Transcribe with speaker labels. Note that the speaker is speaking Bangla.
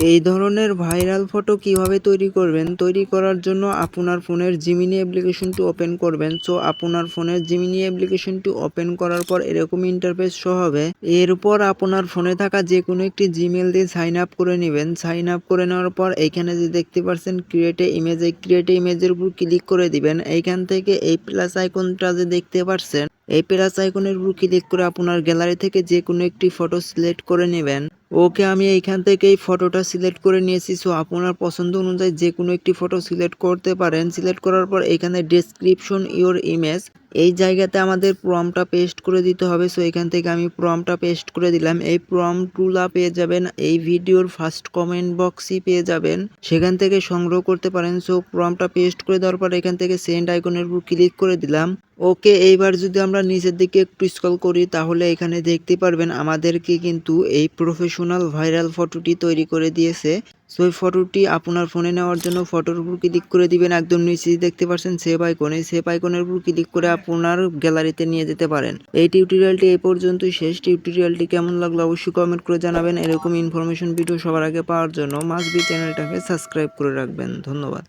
Speaker 1: এই ধরনের ভাইরাল ফটো কিভাবে তৈরি করবেন? তৈরি করার জন্য আপনার ফোনের জিমিনি অ্যাপ্লিকেশনটি ওপেন করবেন। সো আপনার ফোনের জিমিনি অ্যাপ্লিকেশনটি ওপেন করার পর এরকম ইন্টারফেস শো হবে। এরপর আপনার ফোনে থাকা যে কোনো একটি জিমেল দিয়ে সাইন আপ করে নেবেন। সাইন আপ করে নেওয়ার পর এইখানে যে দেখতে পাচ্ছেন ক্রিয়েট এ ইমেজ, এই ক্রিয়েট এ ইমেজের উপর ক্লিক করে দিবেন। এইখান থেকে এই প্লাস আইকনটা যে দেখতে পাচ্ছেন, এই প্লাস আইকনের উপর ক্লিক করে আপনার গ্যালারি থেকে যে কোনো একটি ফটো সিলেক্ট করে নেবেন। ওকে, আমি এইখান থেকে এই ফটোটা সিলেক্ট করে নিয়েছি। সো আপনার পছন্দ অনুযায়ী যে কোনো একটি ফটো সিলেক্ট করতে পারেন। সিলেক্ট করার পর এখানে ডেসক্রিপশন ইওর ইমেজ, এই জায়গাতে আমাদের প্রম্পটটা পেস্ট করে দিতে হবে। সো এখান থেকে আমি প্রম্পটটা পেস্ট করে দিলাম। এই প্রম্পটগুলা পেয়ে যাবেন এই ভিডিওর ফার্স্ট কমেন্ট বক্সই পেয়ে যাবেন, সেখান থেকে সংগ্রহ করতে পারেন। সো প্রম্পটটা পেস্ট করে দেওয়ার পর এখান থেকে সেন্ড আইকনের উপর ক্লিক করে দিলাম। ওকে, এইবার যদি আমরা নিচের দিকে একটু স্ক্রল করি তাহলে এখানে দেখতে পারবেন আমাদেরকে কিন্তু এই প্রফেশনাল ভাইরাল ফটোটি তৈরি করে দিয়েছে। সো এই ফটোটি আপনার ফোনে নেওয়ার জন্য ফটোর উপর ক্লিক করে দিবেন। একদম নিচে দেখতে পাচ্ছেন সেভ আইকন, এই সেভ আইকনের উপর ক্লিক করে আপনার গ্যালারিতে নিয়ে যেতে পারেন। এই টিউটোরিয়ালটি এই পর্যন্তই শেষ। টিউটোরিয়ালটি কেমন লাগলো অবশ্যই কমেন্ট করে জানাবেন। এরকম ইনফরমেশন ভিডিও সবার আগে পাওয়ার জন্য মাস্ট বি চ্যানেলটাকে সাবস্ক্রাইব করে রাখবেন। ধন্যবাদ।